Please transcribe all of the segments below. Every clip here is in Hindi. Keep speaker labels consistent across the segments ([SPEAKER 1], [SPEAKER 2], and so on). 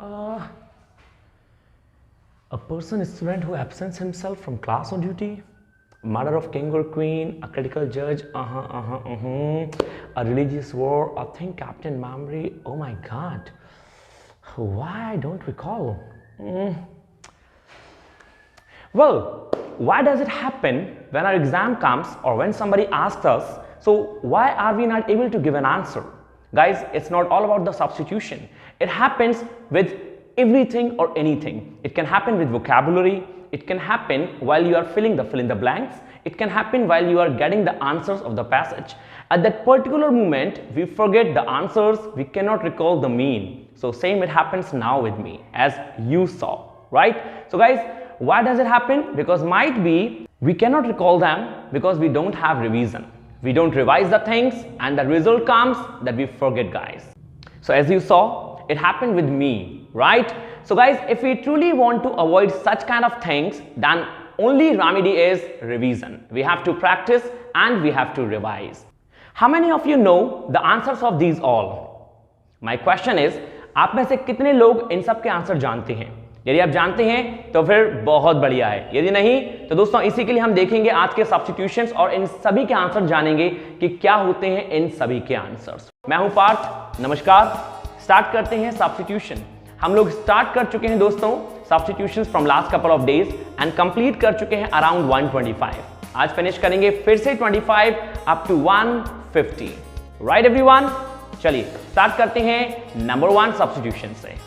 [SPEAKER 1] Uh, a person, a student who absents himself from class or duty, murder of king or queen, a critical judge, a religious war, a thing, captain memory. Oh my God, why I don't recall? Well, why does it happen when our exam comes or when somebody asks us? So why are we not able to give an answer? Guys, it's not all about the substitution. It happens with everything or anything. It can happen with vocabulary. It can happen while you are filling the fill in the blanks. It can happen while you are getting the answers of the passage. At that particular moment, we forget the answers. We cannot recall the mean. So same it happens now with me, as you saw, right? So guys, why does it happen? Because might be we cannot recall them because we don't have revision. We don't revise the things and the result comes that we forget, guys. So as you saw, it happened with me, right? So guys, if we truly want to avoid such kind of things, then only remedy is revision. We have to practice and we have to revise. How many of you know the answers of these all? My question is, आप में से कितने लोग इन सब के आंसर जानते हैं? यदि आप जानते हैं तो फिर बहुत बढ़िया है, यदि नहीं तो दोस्तों इसी के लिए हम देखेंगे आज के सब्स्टिट्यूशंस और इन सभी के आंसर जानेंगे कि क्या होते हैं इन सभी के आंसर्स। मैं हूं पार्थ, नमस्कार। स्टार्ट करते हैं सब्स्टिट्यूशन। हम लोग स्टार्ट कर चुके हैं दोस्तों substitutions from last couple of days and complete कर चुके हैं अराउंड 125। आज फिनिश करेंगे फिर से 25 अप टू 150। राइट एवरीवन, चलिए स्टार्ट करते हैं नंबर 1 सब्स्टिट्यूशन से।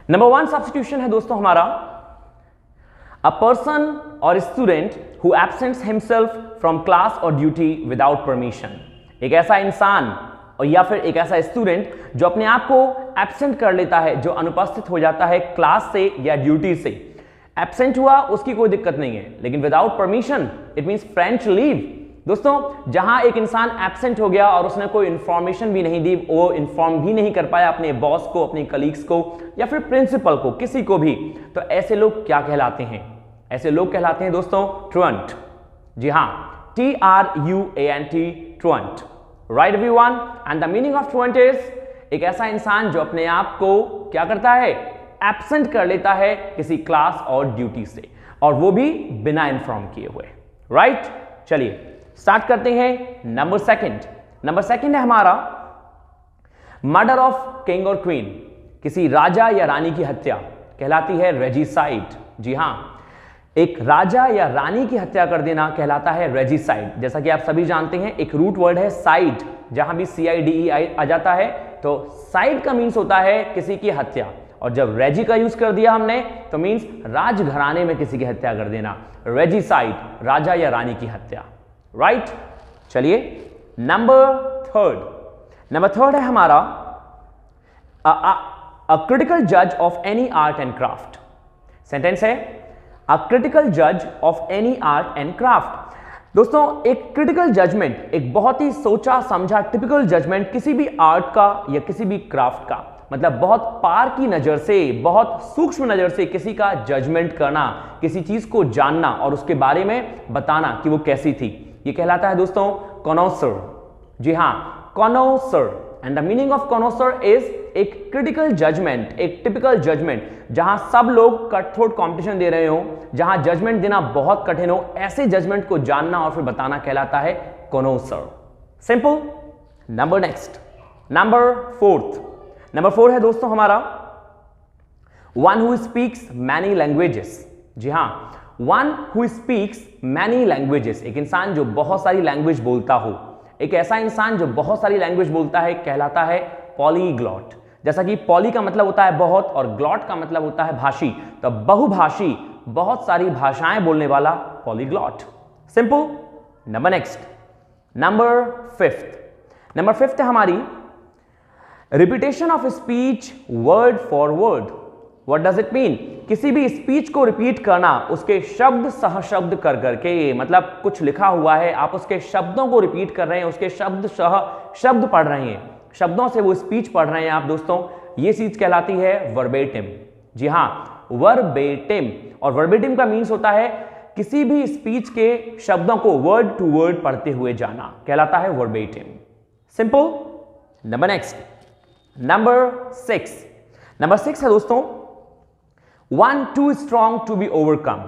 [SPEAKER 1] नंबर 1 सब्स्टिट्यूशन है दोस्तों हमारा, a person or student who absents himself from class or duty without permission. एक ऐसा इंसान और या फिर एक ऐसा स्टूडेंट जो अपने आप को एब्सेंट कर लेता है, जो अनुपस्थित हो जाता है क्लास से या ड्यूटी से। एब्सेंट हुआ उसकी कोई दिक्कत नहीं है, लेकिन without permission it means French leave. दोस्तों जहां एक इंसान एब्सेंट हो गया और उसने कोई इंफॉर्मेशन भी नहीं दी, वो इन्फॉर्म भी नहीं कर पाया अपने बॉस को, अपने कलीग्स को या फिर प्रिंसिपल को, किसी को भी, तो ऐसे लोग क्या कहलाते हैं? ऐसे लोग कहलाते हैं दोस्तों ट्रुएंट। जी हां, TRUANT, truant. Right everyone, and the meaning of truant is एक ऐसा इंसान जो अपने आप को क्या करता है? एब्सेंट कर लेता है किसी क्लास और ड्यूटी से, और वो भी बिना इन्फॉर्म किए हुए। राइट, चलिए स्टार्ट करते हैं नंबर 2। नंबर 2 है हमारा मर्डर ऑफ किंग और क्वीन। किसी राजा या रानी की हत्या कहलाती है रेजिसाइड। जी हां, एक राजा या रानी की हत्या कर देना कहलाता है रेजिसाइड। जैसा कि आप सभी जानते हैं एक रूट वर्ड है साइड, जहां भी CIDE आ जाता है तो साइड का मीन्स होता है किसी की हत्या, और जब रेजी का यूज कर दिया हमने तो मीन्स राजघराने में किसी की हत्या कर देना। रेजिसाइड, राजा या रानी की हत्या। राइट, चलिए नंबर 3। नंबर 3 है हमारा अ क्रिटिकल जज of any art and craft. Sentence है अ क्रिटिकल जज of any art and craft. दोस्तों एक क्रिटिकल जजमेंट, एक बहुत ही सोचा समझा टिपिकल जजमेंट किसी भी आर्ट का या किसी भी क्राफ्ट का, मतलब बहुत पार की नजर से, बहुत सूक्ष्म नजर से किसी का जजमेंट करना, किसी चीज को जानना और उसके बारे में बताना कि वो कैसी थी, ये कहलाता है दोस्तों कॉनोसर। जी हां, connoisseur. And the meaning of connoisseur is एक क्रिटिकल जजमेंट, एक टिपिकल जजमेंट, जहां सब लोग कट-थ्रोट कंपटीशन दे रहे हो, जहां जजमेंट देना बहुत कठिन हो, ऐसे जजमेंट को जानना और फिर बताना कहलाता है connoisseur. Simple. Number next, number 4। Number 4 है दोस्तों हमारा one who speaks many languages. जी हां, one who speaks many languages, एक इंसान जो बहुत सारी लैंग्वेज बोलता हो। एक ऐसा इंसान जो बहुत सारी लैंग्वेज बोलता है कहलाता है पॉलीग्लॉट। जैसा कि पॉली का मतलब होता है बहुत और ग्लॉट का मतलब होता है भाषी, तो बहुभाषी, बहुत सारी भाषाएं बोलने वाला polyglot. Simple. Number next, number 5। Number 5 है हमारी repetition of speech word for word. What does it mean? किसी भी स्पीच को रिपीट करना, उसके शब्द सह शब्द कर करके, मतलब कुछ लिखा हुआ है, आप उसके शब्दों को रिपीट कर रहे हैं, उसके शब्द सह शब्द पढ़ रहे हैं, शब्दों से वो स्पीच पढ़ रहे हैं आप दोस्तों, ये चीज कहलाती है वर्बेटिम। जी हां, वर्बेटिम। और वर्बेटिम का मीन्स होता है किसी भी स्पीच के शब्दों को वर्ड टू वर्ड पढ़ते हुए जाना, कहलाता है verbatim. Simple. Number next, number 6। Number 6 है दोस्तों, one too strong to be overcome.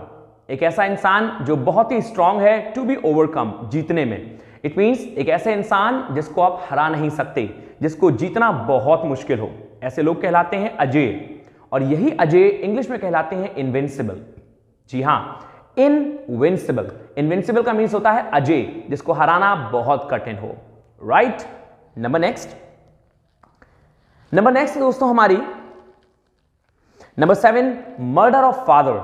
[SPEAKER 1] एक ऐसा इंसान जो बहुत ही स्ट्रांग है, टू बी ओवरकम, जीतने में। इट मींस एक ऐसे इंसान जिसको आप हरा नहीं सकते, जिसको जीतना बहुत मुश्किल हो, ऐसे लोग कहलाते हैं अजेय। और यही अजेय इंग्लिश में कहलाते हैं इनविंसिबल। जी हां, इनविंसिबल। इनविंसिबल का मीन्स होता है अजेय, जिसको हराना बहुत कठिन हो। Right. Number next, number next दोस्तों हमारी नंबर 7, मर्डर ऑफ फादर।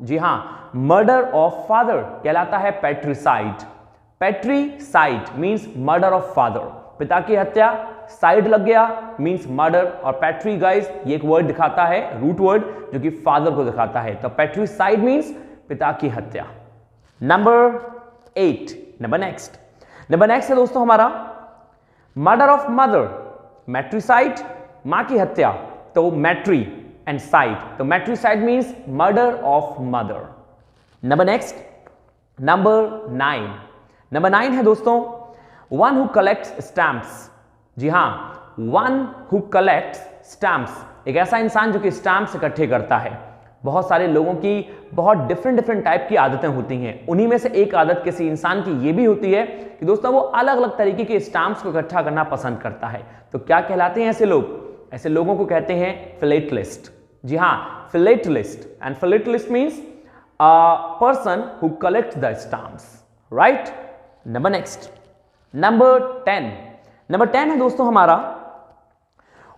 [SPEAKER 1] जी हां, मर्डर ऑफ फादर कहलाता है पैट्रिसाइड। पैट्रिसाइड मींस मर्डर ऑफ फादर, पिता की हत्या। साइड लग गया मींस मर्डर, और पैट्री गाइस ये एक वर्ड दिखाता है, रूट वर्ड, जो कि फादर को दिखाता है। तो पैट्रिसाइड मींस पिता की हत्या। Number 8, number next. Number next है दोस्तों हमारा मर्डर ऑफ मदर। मैट्रिसाइड मां की हत्या, तो मैट्री एंड साइड, तो matricide means murder of mother. Number next, number 9। Number 9 है दोस्तों वन हु कलेक्ट्स स्टैम्प्स। जी हां, वन हु कलेक्ट्स स्टैम्प्स, एक ऐसा इंसान जो कि स्टैम्प्स इकट्ठे करता है। बहुत सारे लोगों की बहुत डिफरेंट टाइप की आदतें होती हैं, उन्हीं में से एक आदत किसी इंसान की ये भी होती है कि दोस्तों वो अलग अलग तरीके के स्टैम्प्स को इकट्ठा करना पसंद करता है। तो क्या कहलाते हैं ऐसे लोग? ऐसे लोगों को कहते हैं फिलेटलिस्ट। जी हां, philatelist. And philatelist means person who collect the stamps. Right. Number next, number 10। Number 10 है दोस्तों हमारा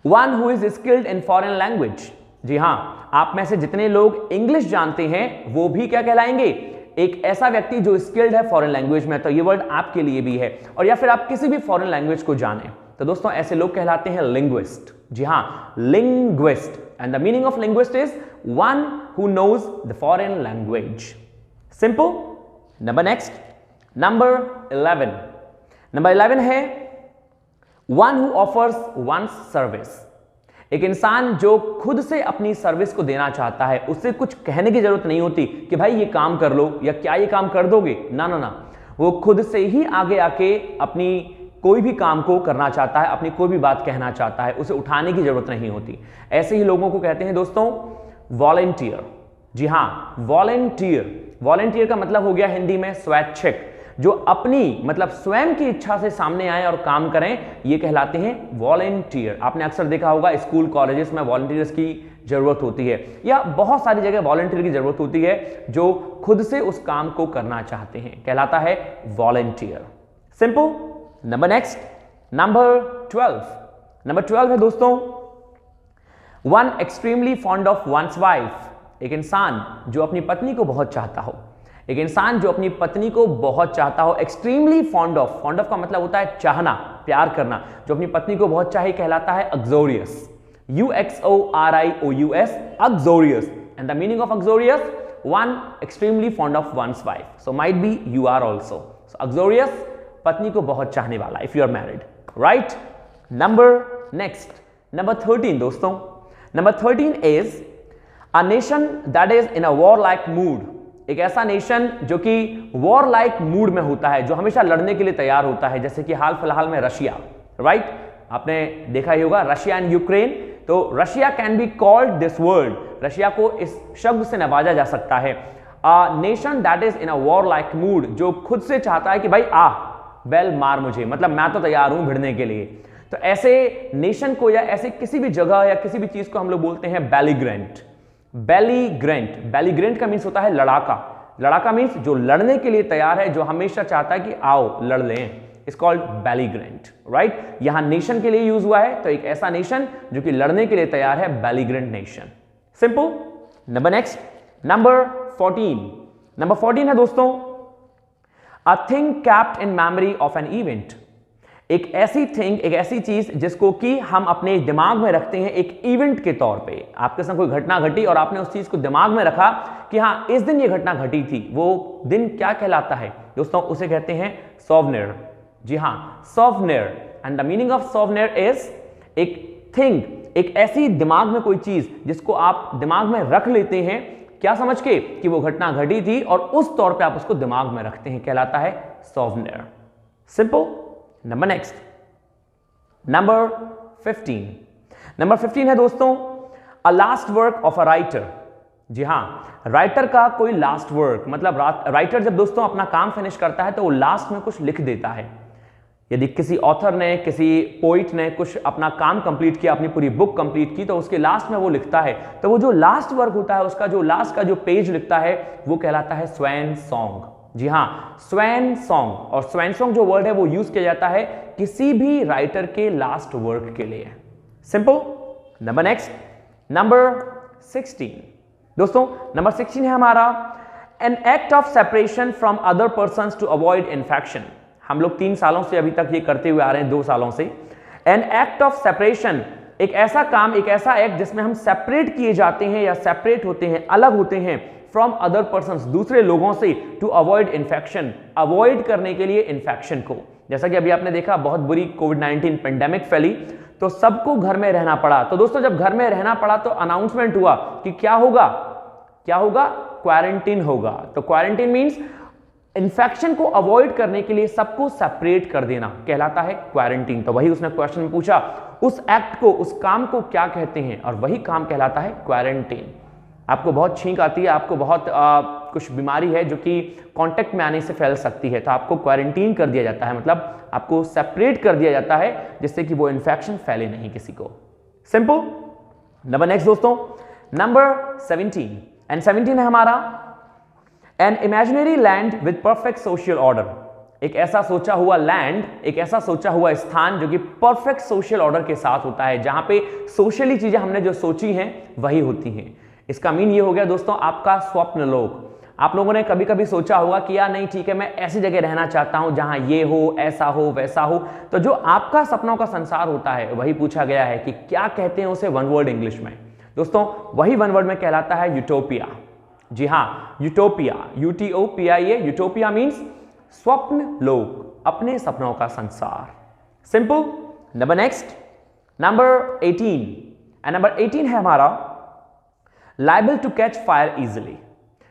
[SPEAKER 1] one who is skilled in foreign language. जी हां, आप में से जितने लोग इंग्लिश जानते हैं वो भी क्या कहलाएंगे? एक ऐसा व्यक्ति जो स्किल्ड है फॉरेन लैंग्वेज में। तो ये वर्ड आपके लिए भी है, और या फिर आप किसी भी फॉरेन लैंग्वेज को जाने, तो दोस्तों ऐसे लोग कहलाते हैं लिंग्विस्ट। जी हां, linguist. And the meaning of linguist is one who knows the foreign language. Simple. Number next, number 11। Number 11 है one who offers one's service. एक इंसान जो खुद से अपनी सर्विस को देना चाहता है, उससे कुछ कहने की जरूरत नहीं होती कि भाई ये काम कर लो या क्या ये काम कर दोगे, ना ना ना, वो खुद से ही आगे आके अपनी कोई भी काम को करना चाहता है, अपनी कोई भी बात कहना चाहता है, उसे उठाने की जरूरत नहीं होती। ऐसे ही लोगों को कहते हैं दोस्तों वॉलंटियर। जी हां, वॉलंटियर। वॉलंटियर का मतलब हो गया हिंदी में स्वैच्छिक, जो अपनी मतलब स्वयं की इच्छा से सामने आए और काम करें, ये कहलाते हैं वॉलंटियर। आपने अक्सर देखा होगा स्कूल कॉलेजेस में वॉलंटियर्स की जरूरत होती है, या बहुत सारी जगह वॉलंटियर की जरूरत होती है जो खुद से उस काम को करना चाहते हैं, कहलाता है volunteer. Simple. Number next, number 12। Number 12 है दोस्तों one extremely fond of one's wife. एक इंसान जो अपनी पत्नी को बहुत चाहता हो। एक इंसान जो अपनी पत्नी को बहुत चाहता हो, extremely fond of. Fond of का मतलब होता है चाहना, प्यार करना। जो अपनी पत्नी को बहुत चाहे कहलाता है uxorious. UXORIOUS, uxorious. And the meaning of uxorious, one extremely fond of one's wife. So might be you are also. So uxorious, पत्नी को बहुत चाहने वाला, if you are married. Right. Number next, number 13 दोस्तों। Number 13 is a nation that is in a war like mood. एक ऐसा नेशन जो कि वॉर लाइक मूड में होता है, जो हमेशा लड़ने के लिए तैयार होता है, जैसे कि हाल फिलहाल में रशिया। राइट, आपने देखा ही होगा रशिया एंड यूक्रेन। तो Russia can be called this word, Russia को इस शब्द से नवाजा जा सकता है, अ nation that is in a war like mood, जो खुद से चाहता है कि भाई वेल मार मुझे, मतलब मैं तो तैयार हूं भिड़ने के लिए। तो ऐसे नेशन को या ऐसे किसी भी जगह या किसी भी चीज को हम लोग बोलते हैं बेलीग्रेंट। बेलीग्रेंट। बेलीग्रेंट का मीन्स होता है लड़ाका। लड़ाका मीन्स जो लड़ने के लिए तैयार है, जो हमेशा चाहता है कि आओ लड़ लें, इट्स कॉल्ड बेलीग्रेंट। राइट, यहां नेशन के लिए यूज हुआ है, तो एक ऐसा नेशन जो कि लड़ने के लिए तैयार है, belligerent nation. Simple. Number next, number 14। Number 14 है दोस्तों a thing kept in memory of an event. एक ऐसी थिंग, एक ऐसी चीज जिसको कि हम अपने दिमाग में रखते हैं एक इवेंट के तौर पे। आपके साथ कोई घटना घटी और आपने उस चीज को दिमाग में रखा कि हाँ इस दिन ये घटना घटी थी, वो दिन क्या कहलाता है दोस्तों? उसे कहते हैं सॉवनिर। जी हाँ, souvenir. And the meaning of souvenir is एक थिंग एक ऐसी दिमाग में कोई चीज जिसको आप दिमाग में रख लेते हैं, क्या समझ के कि वो घटना घटी थी और उस तौर पे आप उसको दिमाग में रखते हैं, कहलाता है souvenir. Simple. Number next, number 15। Number 15 है दोस्तों a last work of a writer. जी हां, राइटर का कोई लास्ट वर्क, मतलब राइटर जब दोस्तों अपना काम फिनिश करता है तो वो लास्ट में कुछ लिख देता है। यदि किसी ऑथर ने, किसी पोइट ने कुछ अपना काम कंप्लीट किया, अपनी पूरी बुक कंप्लीट की, तो उसके लास्ट में वो लिखता है, तो वो जो लास्ट वर्क होता है, उसका जो लास्ट का जो पेज लिखता है, वो कहलाता है स्वैन सॉन्ग। जी हां, स्वैन सॉन्ग। और स्वैन सॉन्ग जो वर्ड है वो यूज किया जाता है किसी भी राइटर के लास्ट वर्क के लिए। सिंपल। Number next, number 16। दोस्तों नंबर 16 है हमारा an act of separation from other persons to avoid infection. हम लोग 3 सालों से अभी तक ये करते हुए आ रहे हैं, 2 सालों से। एन एक्ट ऑफ सेपरेशन, एक ऐसा काम, एक ऐसा एक्ट जिसमें हम सेपरेट किए जाते हैं या सेपरेट होते हैं, अलग होते हैं फ्रॉम अदर पर्संस, दूसरे लोगों से, टू अवॉइड इन्फेक्शन, अवॉइड करने के लिए इन्फेक्शन को। जैसा कि अभी आपने देखा बहुत बुरी कोविड-19 पेंडेमिक फैली तो सबको घर में रहना पड़ा। तो दोस्तों जब घर में रहना पड़ा तो अनाउंसमेंट हुआ कि क्या होगा, क्या होगा, क्वारंटीन होगा। तो क्वारंटीन मींस इन्फेक्शन को अवॉइड करने के लिए सबको सेपरेट कर देना, कहलाता है क्वारंटीन। तो वही उसने क्वेश्चन में पूछा, उस एक्ट को, उस काम को क्या कहते हैं, और वही काम कहलाता है क्वारंटीन। आपको बहुत छींक आती है, आपको बहुत कुछ बीमारी है जो कि कांटेक्ट में आने से फैल सकती है, तो आपको क्वारंटीन कर दिया जाता है, मतलब आपको सेपरेट कर दिया जाता है जिससे कि वो इन्फेक्शन फैले नहीं किसी को। सिंपल। नंबर नेक्स्ट दोस्तों, नंबर 17। एंड 17 है हमारा an imaginary land with perfect social order. एक ऐसा सोचा हुआ लैंड, एक ऐसा सोचा हुआ स्थान जो कि परफेक्ट सोशल ऑर्डर के साथ होता है, जहां पे सोशली चीजें हमने जो सोची हैं वही होती हैं। इसका मीन ये हो गया दोस्तों आपका स्वप्न लोक। आप लोगों ने कभी कभी सोचा होगा कि यार नहीं ठीक है, मैं ऐसी जगह रहना चाहता हूं जहां ये हो, ऐसा हो, वैसा हो। तो जो आपका सपनों का संसार होता है वही पूछा गया है कि क्या कहते हैं उसे वन वर्ड इंग्लिश में। दोस्तों वही वन वर्ड में कहलाता है यूटोपिया। जी हां, यूटोपिया, UTOPIA, यूटोपिया मीन्स स्वप्न लोक, अपने सपनों का संसार। Simple. Number next, number 18। And number 18 है हमारा liable to catch fire easily.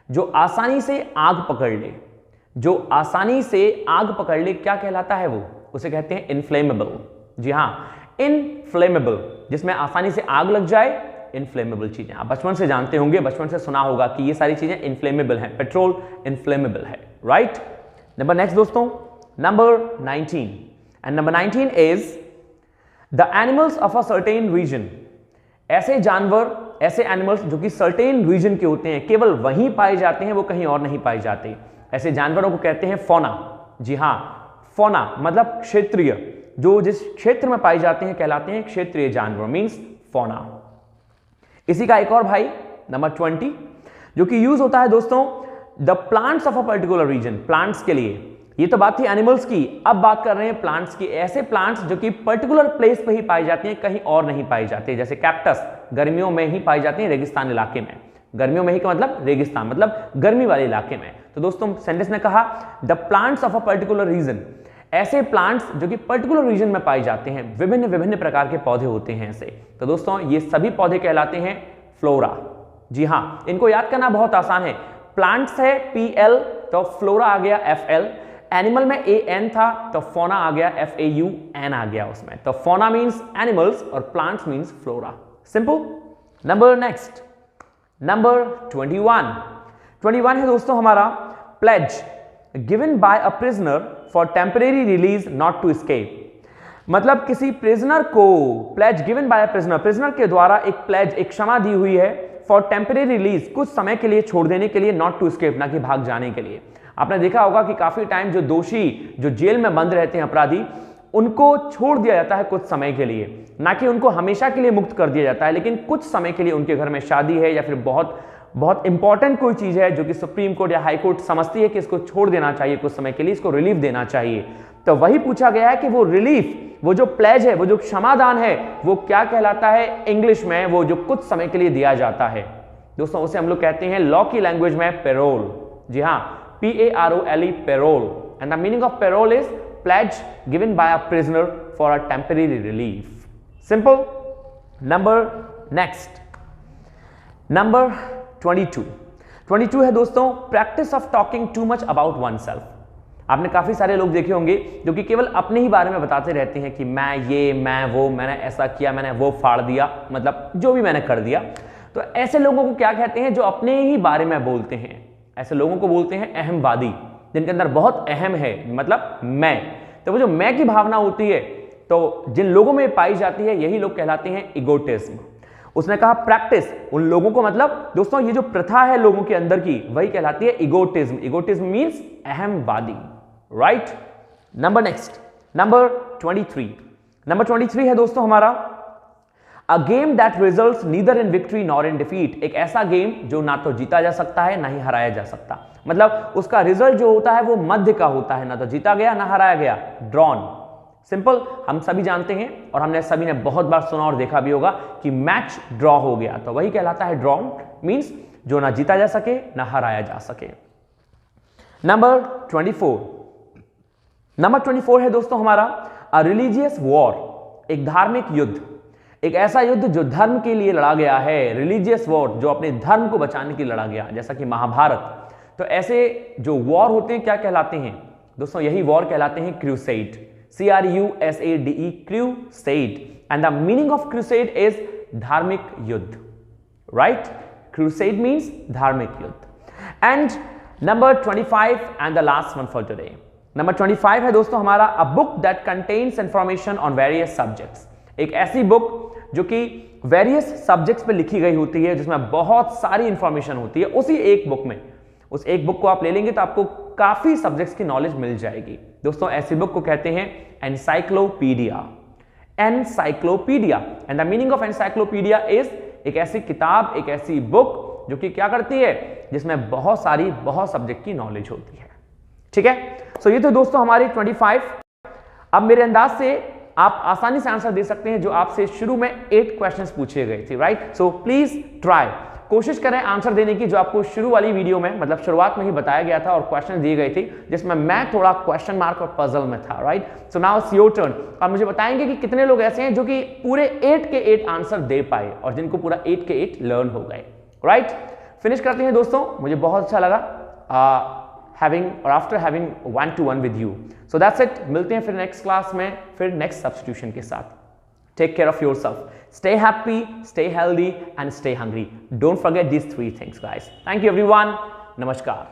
[SPEAKER 1] जो आसानी से आग पकड़ ले, जो आसानी से आग पकड़ ले, क्या कहलाता है वो, उसे कहते हैं इनफ्लेमेबल। जी हां, इनफ्लेमेबल, जिसमें आसानी से आग लग जाए, इनफ्लेमेबल चीजें। आप बचपन से जानते होंगे, बचपन से सुना होगा कि ये सारी चीजें इनफ्लेमेबल हैं, पेट्रोल इनफ्लेमेबल है, राइट। नंबर नेक्स्ट दोस्तों, number 19। And number 19 is the animals of a certain region. ऐसे जानवर, ऐसे एनिमल्स जो कि सर्टेन रीजन के होते हैं, केवल वहीं पाए जाते हैं, वो कहीं और नहीं पाए जाते। ऐसे जानवरों को कहते हैं फौना। जी हां, फौना मतलब क्षेत्रीय, जो जिस क्षेत्र में पाए जाते हैं कहलाते हैं क्षेत्रीय जानवर, मींस फौना। इसी का एक और भाई नंबर 20 जो कि यूज होता है दोस्तों the plants of a particular region, plants के लिए। ये तो बात थी एनिमल्स की, अब बात कर रहे हैं प्लांट्स की। ऐसे प्लांट्स जो कि पर्टिकुलर प्लेस पे ही पाए जाते हैं, कहीं और नहीं पाए जाते। जैसे कैक्टस गर्मियों में ही पाए जाते हैं रेगिस्तान इलाके में। गर्मियों में ही का मतलब रेगिस्तान, मतलब गर्मी वाले इलाके में। तो दोस्तों सेंटेंस ने कहा the plants of a particular region, ऐसे प्लांट्स जो कि पर्टिकुलर रीजन में पाए जाते हैं, विभिन्न विभिन्न प्रकार के पौधे होते हैं ऐसे। तो दोस्तों ये सभी पौधे कहलाते हैं फ्लोरा। जी हां, इनको याद करना बहुत आसान है। प्लांट्स है PL, तो फ्लोरा आ गया FL। एनिमल में AN था तो फौना आ गया FAUN आ गया उसमें। तो फौना मींस एनिमल्स और plants means flora. Simple. Number next, number 21 है दोस्तों हमारा pledge given by a prisoner for temporary release not to escape. मतलब किसी प्रिजनर को, pledge given by a prisoner, prisoner के द्वारा एक प्लेज, एक क्षमा दी हुई है फॉर टेम्परेरी रिलीज, कुछ समय के लिए छोड़ देने के लिए, नॉट टू एस्केप, ना कि भाग जाने के लिए। आपने देखा होगा कि काफी टाइम जो दोषी, जो जेल में बंद रहते हैं अपराधी, उनको छोड़ दिया जाता है कुछ समय के लिए, ना कि उनको हमेशा के लिए मुक्त कर दिया जाता है, लेकिन कुछ समय के लिए उनके घर में शादी है या फिर बहुत इंपॉर्टेंट कोई चीज है जो कि सुप्रीम कोर्ट या हाई कोर्ट समझती है कि इसको छोड़ देना चाहिए कुछ समय के लिए, इसको रिलीफ देना चाहिए। तो वही पूछा गया है कि वो रिलीफ, वो जो प्लेज है, वो जो क्षमादान है, वो क्या कहलाता है इंग्लिश में, वो जो कुछ समय के लिए दिया जाता है दोस्तों, उसे हम लोग कहते हैं लॉ की लैंग्वेज में पैरोल। जी हां, PAROLE, parole. And the meaning of parole is pledge given by a prisoner for a temporary relief. Simple. Number next, number 22 है दोस्तों, practice of talking too much about one self. आपने काफी सारे लोग देखे होंगे जो कि केवल अपने ही बारे में बताते रहते हैं कि मैं ये, मैं वो, मैंने ऐसा किया, मैंने वो फाड़ दिया, मतलब जो भी मैंने कर दिया। तो ऐसे लोगों को क्या कहते हैं? जो अपने ही बारे में बोलते हैं। ऐसे लोगों को बोलते हैं अहमवादी, जिनके अंदर बहुत अहम है, मतलब मैं। तो वो जो मैं की भावना होती है, तो जिन लोगों में पाई जाती है, यही लोग कहलाते हैं इगोटिज्म। उसने कहा प्रैक्टिस उन लोगों को, मतलब दोस्तों ये जो प्रथा है लोगों के अंदर की, वही कहलाती है इगोटिज्म। इगोटिज्म मींस अहमवादी, राइट। नंबर नेक्स्ट, नंबर 23 है दोस्तों हमारा, a game that results neither in victory nor in defeat. एक ऐसा गेम जो ना तो जीता जा सकता है ना ही हराया जा सकता, मतलब उसका रिजल्ट जो होता है वो मध्य का होता है, ना तो जीता गया ना हराया गया, ड्रॉन। सिंपल, हम सभी जानते हैं और हमने सभी ने बहुत बार सुना और देखा भी होगा कि मैच ड्रॉ हो गया, तो वही कहलाता है ड्रॉन, मींस जो ना जीता जा सके ना हराया जा सके। नंबर 24 है दोस्तों हमारा, अ रिलीजियस वॉर, एक धार्मिक युद्ध। एक ऐसा युद्ध जो धर्म के लिए लड़ा गया है, रिलीजियस वॉर, जो अपने धर्म को बचाने के लिए लड़ा गया, जैसा कि महाभारत। तो ऐसे जो वॉर होते हैं क्या कहलाते हैं दोस्तों? यही वॉर कहलाते हैं crusade, CRUSADE, crusade, and the meaning of crusade is धार्मिक युद्ध, right? Crusade means धार्मिक युद्ध। And number 25 and the last one for today, number 25 है दोस्तों हमारा, a book that contains information on various subjects. एक ऐसी बुक जो कि वेरियस सब्जेक्ट्स पे लिखी गई होती है, जिसमें बहुत सारी इंफॉर्मेशन होती है उसी एक बुक में। उस एक बुक को आप ले लेंगे तो आपको काफी सब्जेक्ट्स की नॉलेज मिल जाएगी। दोस्तों ऐसी बुक को कहते हैं encyclopedia, encyclopedia. And the meaning of encyclopedia is एक ऐसी किताब, एक ऐसी बुक जो कि क्या करती है, जिसमें बहुत सारी बहुत सब्जेक्ट की नॉलेज होती है। ठीक है, सो ये तो दोस्तों हमारे 25। अब मेरे अंदाज से आप आसानी से आंसर दे सकते हैं जो आपसे शुरू में 8 क्वेश्चंस पूछे गए थे, राइट। सो प्लीज ट्राई, कोशिश करें आंसर देने की, जो आपको शुरू वाली वीडियो में, मतलब शुरुआत में ही बताया गया था और क्वेश्चन दिए गए थे, जिसमें मैं थोड़ा क्वेश्चन मार्क और पजल में था, right. So now it's your turn. और मुझे बताएंगे कि कितने लोग ऐसे हैं जो कि पूरे 8 के 8 आंसर दे पाए और जिनको पूरा 8 के 8 लर्न हो गए, राइट। फिनिश करते हैं दोस्तों, मुझे बहुत अच्छा लगा having or after having one-to-one with you. So that's it. मिलते हैं फिर नेक्स्ट क्लास में, फिर नेक्स्ट सब्स्टिट्यूशन के साथ। Take care of yourself. Stay happy, stay healthy, and stay hungry. Don't forget these 3 things, guys. Thank you, everyone. Namaskar.